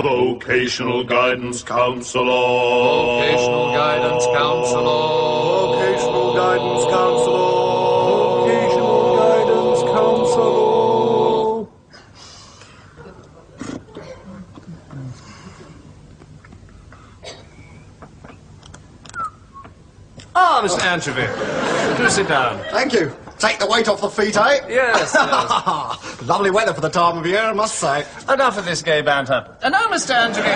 Vocational Guidance Counselor. Vocational Guidance Counselor. Vocational Guidance Counselor. Vocational Guidance Counselor. Ah, Mr. Anchovy. Do sit down. Thank you. Take the weight off the feet, eh? Yes, yes. Lovely weather for the time of year, I must say. Enough of this gay banter. And now, Mr. Anchovy,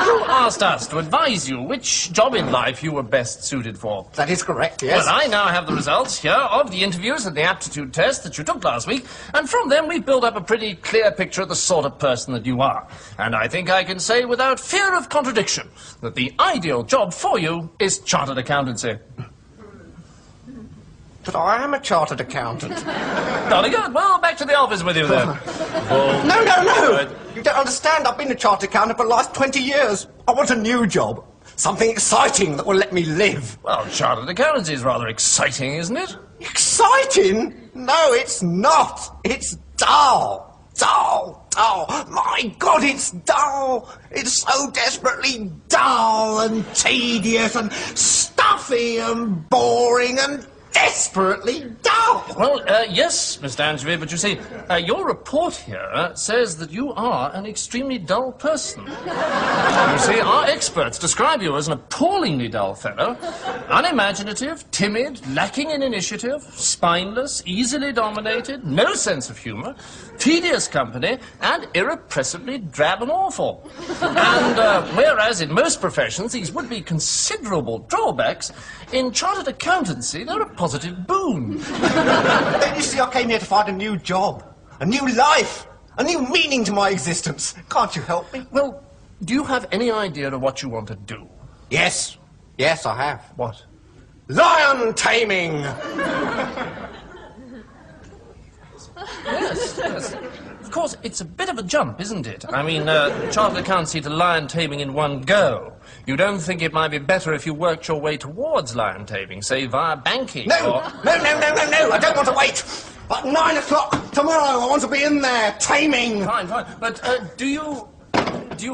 you asked us to advise you which job in life you were best suited for. That is correct, yes. Well, I now have the results here of the interviews and the aptitude test that you took last week, and from them we've built up a pretty clear picture of the sort of person that you are. And I think I can say without fear of contradiction that the ideal job for you is chartered accountancy. But I am a chartered accountant. Jolly good. Well, back to the office with you then. No! You don't understand. I've been a chartered accountant for the last 20 years. I want a new job. Something exciting that will let me live. Well, chartered accountancy is rather exciting, isn't it? Exciting? No, it's not. It's dull. Dull. My God, it's dull. It's so desperately dull and tedious and stuffy and boring and desperately dull. Well, yes, Mr. Anchovy, but you see, your report here says that you are an extremely dull person. You see, our experts describe you as an appallingly dull fellow, unimaginative, timid, lacking in initiative, spineless, easily dominated, no sense of humour, tedious company, and irrepressibly drab and awful. And whereas in most professions these would be considerable drawbacks, in chartered accountancy they're a positive boon. Don't you see, I came here to find a new job, a new life, a new meaning to my existence. Can't you help me? Well, do you have any idea of what you want to do? Yes, I have. What? Lion taming! Yes. Of course, it's a bit of a jump, isn't it? I mean, chartered accountancy to lion taming in one go. You don't think it might be better if you worked your way towards lion taming, say, via banking? No, or... no, I don't want to wait. At 9 o'clock tomorrow, I want to be in there, taming. Fine. But do you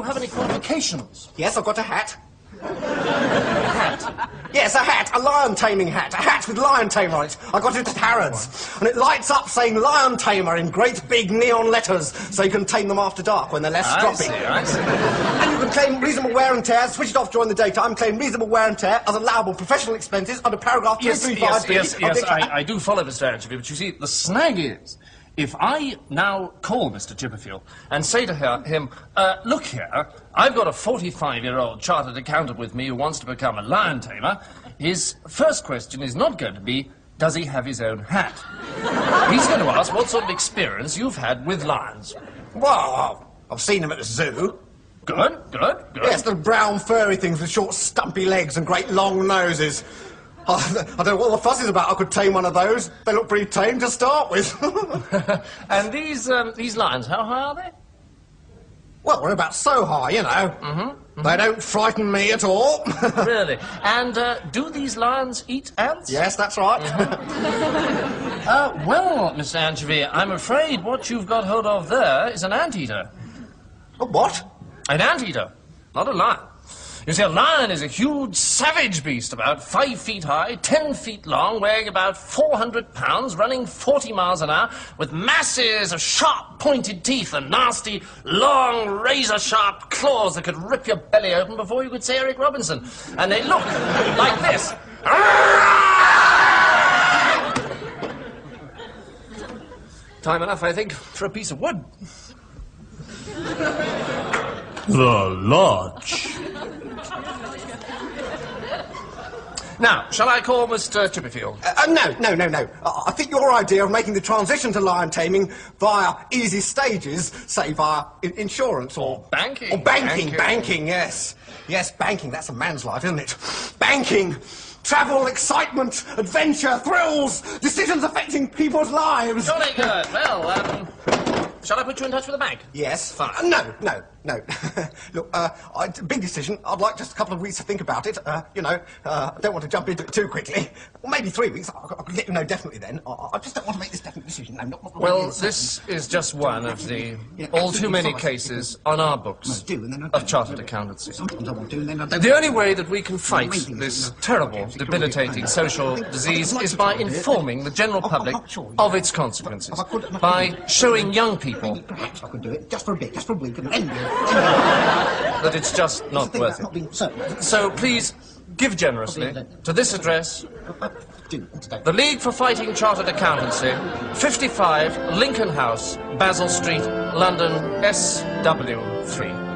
have any qualifications? Yes, I've got a hat. A hat? Yes, a hat, a lion taming hat, a hat with lion tamer on it. I got it at Harrods, and it lights up saying lion tamer in great big neon letters, so you can tame them after dark when they're less stroppy. I see. And you can claim reasonable wear and tear, switch it off during the daytime, claim reasonable wear and tear as allowable professional expenses under paragraph 235B. Yes, I do follow, Mr. Anchovy, but you see, the snag is, if I now call Mr. Chipperfield and say to him, look here, I've got a 45-year-old chartered accountant with me who wants to become a lion tamer, his first question is not going to be, does he have his own hat? He's going to ask what sort of experience you've had with lions. Well, I've seen them at the zoo. Good. Yes, the brown furry things with short stumpy legs and great long noses. I don't know what the fuss is about. I could tame one of those. They look pretty tame to start with. And these lions, how high are they? Well, we're about so high, you know. Mm-hmm. They don't frighten me at all. Really? And do these lions eat ants? Yes, that's right. Well, Mr. Anchovy, I'm afraid what you've got hold of there is an anteater. A what? An anteater, not a lion. You see, a lion is a huge, savage beast, about 5 feet high, 10 feet long, weighing about 400 pounds, running 40 miles an hour, with masses of sharp, pointed teeth and nasty, long, razor-sharp claws that could rip your belly open before you could say Eric Robinson. And they look like this. Time enough, I think, for a piece of wood. The Lodge. Now, shall I call Mr. Chipperfield? No. I think your idea of making the transition to lion taming via easy stages, say via insurance or... banking. Or banking, yes. Yes, banking, that's a man's life, isn't it? Banking. Travel, excitement, adventure, thrills, decisions affecting people's lives. Jolly good. Well, shall I put you in touch with the bank? Yes. Fine. No. No. Look, big decision. I'd like just a couple of weeks to think about it. You know, I don't want to jump into it too quickly. Well, maybe 3 weeks. I could let you know definitely then. I just don't want to make this definite decision. No, not Well, this is just one of the all too many cases on our books of chartered accountancy. Sometimes I want to, and then I don't. The only way that we can fight this terrible, debilitating social disease is by informing the general public of its consequences, by showing young people Perhaps I could do it, just for a bit, just for a week, and then... that it's just not worth it. So please, give generously to this address, the League for Fighting Chartered Accountancy, 55 Lincoln House, Basil Street, London, SW3.